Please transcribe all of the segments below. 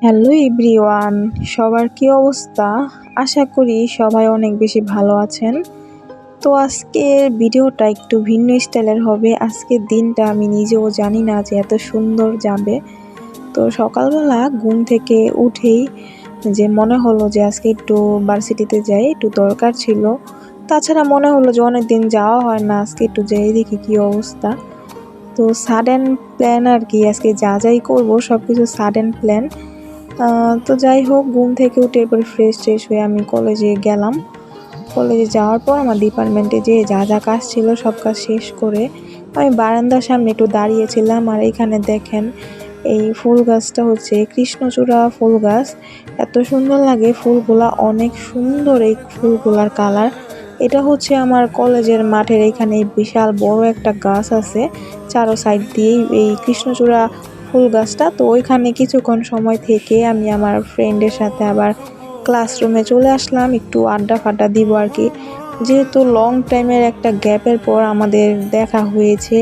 Hello everyone, সবার কি অবস্থা? আশা করি সবাই অনেক বেশি ভালো আছেন। তো আজকের ভিডিওটা একটু ভিন্ন স্টাইলের হবে। আজকের দিনটা আমি নিজেও জানি না যে এত সুন্দর যাবে। তো সকালবেলা ঘুম থেকে উঠেই যে মনে হলো যে আজকে একটু ভার্সিটিতে যাই, একটু দরকার ছিল। তাছাড়া মনে হলো যে অনেকদিন যাওয়া হয় না, আজকে একটু যেয়ে দেখি কী অবস্থা। তো সাডেন প্ল্যান আর কি, আজকে যা যাই করবো সব কিছু সাডেন প্ল্যান। তো যাই হোক, ঘুম থেকে উঠে এরপরে ফ্রেশ হয়ে আমি কলেজে গেলাম। কলেজে যাওয়ার পর আমার ডিপার্টমেন্টে যে যা যা কাজ ছিল সব কাজ শেষ করে আমি বারান্দার সামনে একটু দাঁড়িয়েছিলাম। আর এইখানে দেখেন, এই ফুল গাছটা হচ্ছে কৃষ্ণচূড়া ফুল গাছ। এত সুন্দর লাগে ফুলগুলা, অনেক সুন্দর এই ফুলগুলার কালার। এটা হচ্ছে আমার কলেজের মাঠের এখানে বিশাল বড় একটা গাছ আছে, চারো সাইড দিয়েই এই কৃষ্ণচূড়া ফুল গাছটা। তো ওইখানে কিছুক্ষণ সময় থেকে আমি আমার ফ্রেন্ডের সাথে আবার ক্লাসরুমে চলে আসলাম, একটু আড্ডা ফাড্ডা দিব আর কি। যেহেতু লং টাইমের একটা গ্যাপের পর আমাদের দেখা হয়েছে,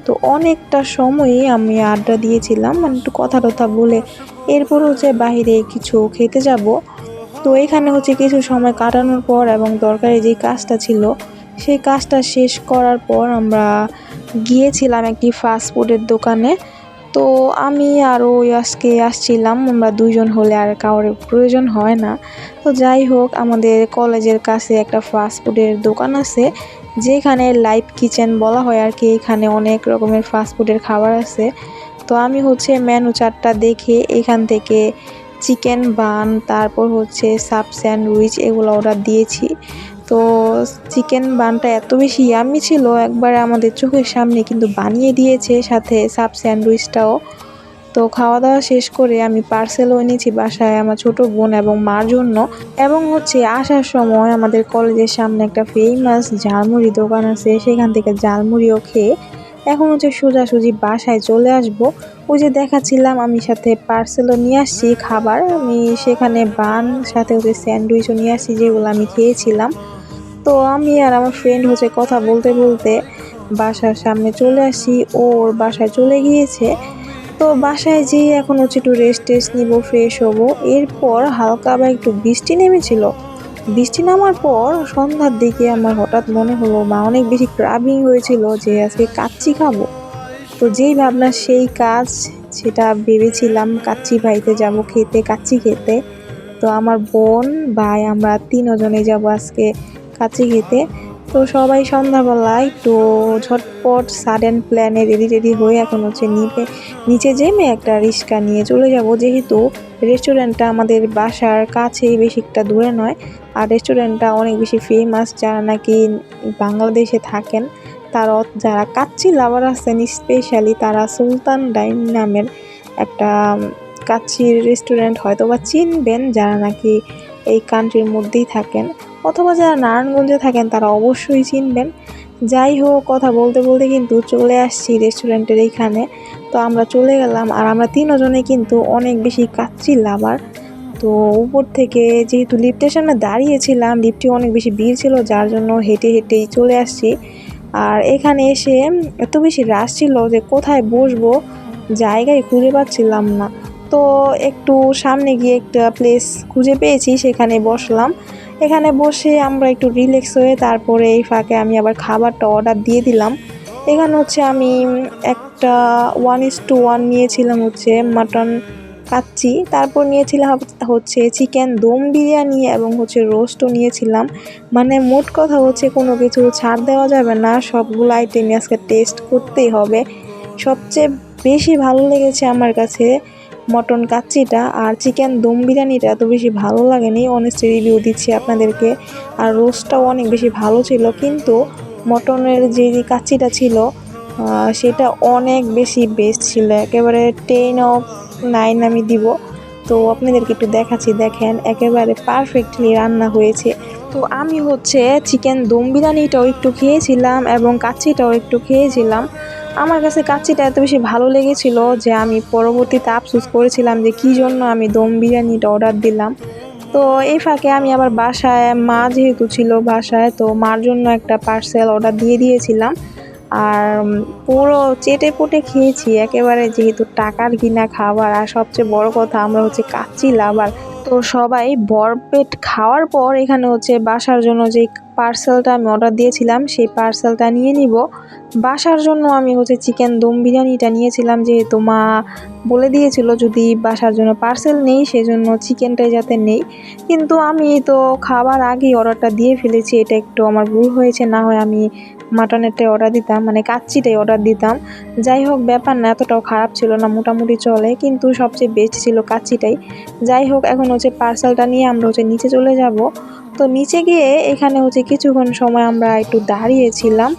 তো অনেকটা সময়ই আমি আড্ডা দিয়েছিলাম, মানে একটু কথা টথা বলে এরপর হচ্ছে বাইরে কিছু খেতে যাব। তো এখানে হচ্ছে কিছু সময় কাটানোর পর এবং দরকারি যে কাজটা ছিল সেই কাজটা শেষ করার পর আমরা গিয়েছিলাম একটি ফাস্ট ফুডের দোকানে। তো আমি আর ওই আজকে আসছিলাম, আমরা দুইজন হলে আর কারোর প্রয়োজন হয় না। তো যাই হোক, আমাদের কলেজের কাছে একটা ফাস্ট ফুডের দোকান আছে যেখানে লাইভ কিচেন বলা হয় আর কি। এখানে অনেক রকমের ফাস্ট ফুডের খাবার আছে। তো আমি হচ্ছে মেনু চার্টটা দেখে এখান থেকে চিকেন বান, তারপর হচ্ছে সাব স্যান্ডউইচ এগুলো অর্ডার দিয়েছি। তো চিকেন বানটা এত বেশি ইয়াম্মি ছিল, একবারে আমাদের চোখের সামনে কিন্তু বানিয়ে দিয়েছে, সাথে সাব স্যান্ডউইচটাও। তো খাওয়া দাওয়া শেষ করে আমি পার্সেলও এনেছি বাসায় আমার ছোট বোন এবং মার জন্য। এবং হচ্ছে আসার সময় আমাদের কলেজের সামনে একটা ফেমাস ঝালমুড়ি দোকান আছে, সেখান থেকে ঝালমুড়িও খেয়ে এখন হচ্ছে সোজাসুজি বাসায় চলে আসব। ওই যে দেখাচ্ছিলাম, আমি সাথে পার্সেলও নিয়ে আসছি খাবার, আমি সেখানে বান সাথে হচ্ছে স্যান্ডউইচও নিয়ে আসছি যেগুলো আমি খেয়েছিলাম। তো আমি আর আমার ফ্রেন্ড হচ্ছে কথা বলতে বলতে বাসার সামনে চলে আসি, ওর বাসায় চলে গিয়েছে। তো বাসায় যেয়ে এখন হচ্ছে একটু রেস্ট নিব, ফ্রেশ হব। এরপর হালকা আবার একটু বৃষ্টি নেমেছিল। বৃষ্টি নামার পর সন্ধ্যার দিকে আমার হঠাৎ মনে হলো বা অনেক বেশি ক্রাভিং হয়েছিল যে আজকে কাচ্চি খাবো। তো যেই ভাবনা সেই কাজ, সেটা ভেবেছিলাম কাচ্চি ভাইতে যাব খেতে, কাচ্চি খেতে। তো আমার বোন ভাই আমরা তিনজনে যাব আজকে কাচ্চি খেতে। তো সবাই সন্ধ্যাবেলায় একটু ঝটপট সাডেন প্ল্যানে রেডি হয়ে এখন হচ্ছে নিচে যেমে একটা রিক্সা নিয়ে চলে যাব, যেহেতু রেস্টুরেন্টটা আমাদের বাসার কাছেই, বেশি একটা দূরে নয়। আর রেস্টুরেন্টটা অনেক বেশি ফেমাস, যারা নাকি বাংলাদেশে থাকেন তারা, যারা কাচ্চি লাভার আছেন স্পেশালি, তারা সুলতান ডাইন নামের একটা কাচ্চির রেস্টুরেন্ট হয়তো বা চিনবেন, যারা নাকি এই কান্ট্রির মধ্যেই থাকেন, অথবা যারা নারায়ণগঞ্জে থাকেন তারা অবশ্যই চিনবেন। যাই হোক, কথা বলতে বলতে কিন্তু চলে আসছি রেস্টুরেন্টের এইখানে। তো আমরা চলে গেলাম, আর আমরা তিনজনে কিন্তু অনেক বেশি কাচ্চি লাভার। তো উপর থেকে যেহেতু লিফটের সামনে দাঁড়িয়েছিলাম, লিফটে অনেক বেশি ভিড় ছিল, যার জন্য হেঁটেই চলে আসছি। আর এখানে এসে এত বেশি রাশ ছিল যে কোথায় বসবো জায়গায় খুঁজে পাচ্ছিলাম না। তো একটু সামনে গিয়ে একটা প্লেস খুঁজে পেয়েছি, সেখানে বসলাম। এখানে বসে আমরা একটু রিল্যাক্স হয়ে তারপরে এই ফাঁকে আমি আবার খাবারটা অর্ডার দিয়ে দিলাম। এখানে হচ্ছে আমি একটা 1:1 নিয়েছিলাম হচ্ছে মাটন কাচ্চি, তারপর নিয়েছিলাম হচ্ছে চিকেন দম বিরিয়ানি এবং হচ্ছে রোস্টও নিয়েছিলাম। মানে মোট কথা হচ্ছে কোনো কিছু ছাড় দেওয়া যাবে না, সবগুলো আইটেমই আজকে টেস্ট করতেই হবে। সবচেয়ে বেশি ভালো লেগেছে আমার কাছে মটন কাচ্চিটা, আর চিকেন দম বিরিয়ানিটা এত বেশি ভালো লাগেনি, অনেস্টলি রিভিউ দিচ্ছি আপনাদেরকে। আর রোস্টটাও অনেক বেশি ভালো ছিল, কিন্তু মটনের যে কাচ্চিটা ছিল সেটা অনেক বেশি বেস্ট ছিল, একেবারে 10/9 আমি দিব। তো আপনাদেরকে একটু দেখাচ্ছি, দেখেন একেবারে পারফেক্টলি রান্না হয়েছে। তো আমি হচ্ছে চিকেন দম বিরিয়ানিটাও একটু খেয়েছিলাম এবং কাচ্চিটাও একটু খেয়েছিলাম। আমার কাছে কাচ্চিটা এত বেশি ভালো লেগেছিল যে আমি পরবর্তীতে আফসোস করেছিলাম যে কী জন্য আমি দম বিরিয়ানিটা অর্ডার দিলাম। তো এই ফাঁকে আমি আবার বাসায়, মা যেহেতু ছিল বাসায়, তো মার জন্য একটা পার্সেল অর্ডার দিয়ে দিয়েছিলাম। আর পুরো চেটে পুটে খেয়েছি একেবারে, যেহেতু টাকার কিনা খাবার। আর সবচেয়ে বড় কথা, আমরা হচ্ছে কাচ্চি লাভার। তো সবাই ভরপেট খাওয়ার পর এখানে হচ্ছে বাসার জন্য যে পার্সেলটা আমি অর্ডার দিয়েছিলাম সেই পার্সেলটা নিয়ে নিব। বাসার জন্য আমি হচ্ছে চিকেন দম বিরিয়ানিটা নিয়েছিলাম, যেহেতু মা বলে দিয়েছিল যদি বাসার জন্য পার্সেল নেই সেজন্য চিকেনটাই যাতে নেই। কিন্তু আমি তো খাবার আগেই অর্ডারটা দিয়ে ফেলেছি, এটা একটু আমার ভুল হয়েছে, না হয় আমি মাটনেরটাই অর্ডার দিতাম, মানে কাচ্চিটাই অর্ডার দিতাম। যাই হোক, ব্যাপার না, এতটাও খারাপ ছিল না, মোটামুটি চলে, কিন্তু সবচেয়ে বেস্ট ছিল কাচ্চিটাই। যাই হোক, এখন হচ্ছে পার্সেলটা নিয়ে আমরা হচ্ছে নিচে চলে যাব। তো নিচে গিয়ে এখানে হচ্ছে কিছুক্ষণ সময় আমরা একটু দাঁড়িয়েছিলাম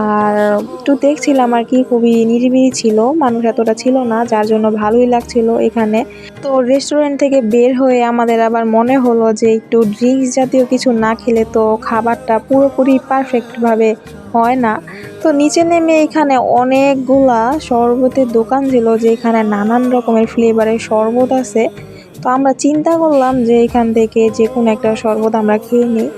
আর একটু দেখছিলাম আর কি, খুবই নিরিবিলি ছিল, মানুষ এতটা ছিল না, যার জন্য ভালোই লাগছিল এখানে। তো রেস্টুরেন্ট থেকে বের হয়ে আমাদের আবার মনে হলো যে একটু ড্রিঙ্কস জাতীয় কিছু না খেলে তো খাবারটা পুরোপুরি পারফেক্টভাবে হয় না। তো নিচে নেমে এখানে অনেকগুলা শরবতের দোকান ছিল, যে এখানে নানান রকমের ফ্লেভারের শরবত আছে। তো আমরা চিন্তা করলাম যে এখান থেকে যে কোনো একটা শরবত আমরা খেয়ে নিই।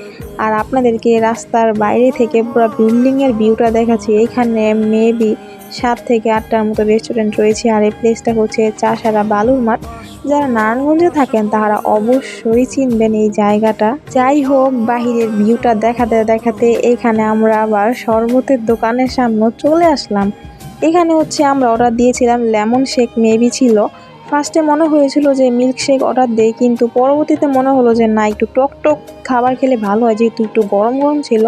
আর আপনাদেরকে রাস্তার বাইরে থেকে পুরো বিল্ডিংয়ের ভিউটা দেখাচ্ছি। এইখানে মেবি 7 থেকে 8টার মতো রেস্টুরেন্ট রয়েছে। আর এই প্লেসটা হচ্ছে চাষারা বালুর মাঠ। যারা নারায়ণগঞ্জে থাকেন তারা অবশ্যই চিনবেন এই জায়গাটা। যাই হোক, বাহিরের ভিউটা দেখাতে দেখাতে এখানে আমরা আবার শরবতের দোকানের সামনে চলে আসলাম। এখানে হচ্ছে আমরা অর্ডার দিয়েছিলাম লেমন শেক, মেবি ছিল। ফার্স্টে মনে হয়েছিল যে মিল্কশেক অর্ডার দেই, কিন্তু পরবর্তীতে মনে হলো যে না, একটু টক টক খাবার খেলে ভালো হয়, যেহেতু একটু গরম গরম ছিল।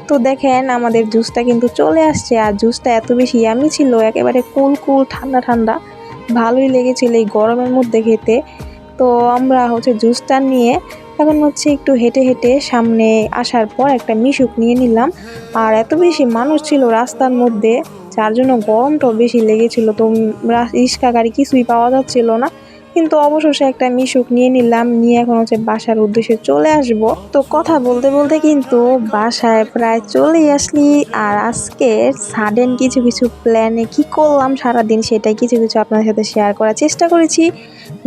তো দেখেন আমাদের জুসটা কিন্তু চলে আসছে, আর জুসটা এত বেশি ইয়ামি ছিল, একেবারে কুল কুল ঠান্ডা ঠান্ডা, ভালোই লেগেছিল এই গরমের মধ্যে খেতে। তো আমরা হচ্ছে জুসটা নিয়ে এখন হচ্ছে একটু হেঁটে হেঁটে সামনে আসার পর একটা মিশুক নিয়ে নিলাম। আর এত বেশি মানুষ ছিল রাস্তার মধ্যে, যার জন্য গরমটাও বেশি লেগেছিল। তো রিক্সা গাড়ি কিছুই পাওয়া যাচ্ছিল না, কিন্তু অবশেষে একটা মিশুক নিয়ে নিলাম, নিয়ে এখন হচ্ছে বাসার উদ্দেশ্যে চলে আসব। তো কথা বলতে বলতে কিন্তু বাসায় প্রায় চলেই আসলি। আর আজকে সাডেন কিছু কিছু প্ল্যানে কি করলাম সারাদিন, সেটাই কিছু কিছু আপনাদের সাথে শেয়ার করার চেষ্টা করেছি।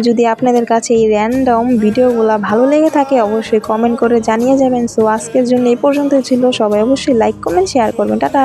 যদি আপনাদের কাছে এই র্যান্ডম ভিডিওগুলো ভালো লেগে থাকে অবশ্যই কমেন্ট করে জানিয়ে যাবেন। সো আজকের জন্য এই পর্যন্তই ছিল, সবাই অবশ্যই লাইক কমেন্ট শেয়ার করবেন। টাটা।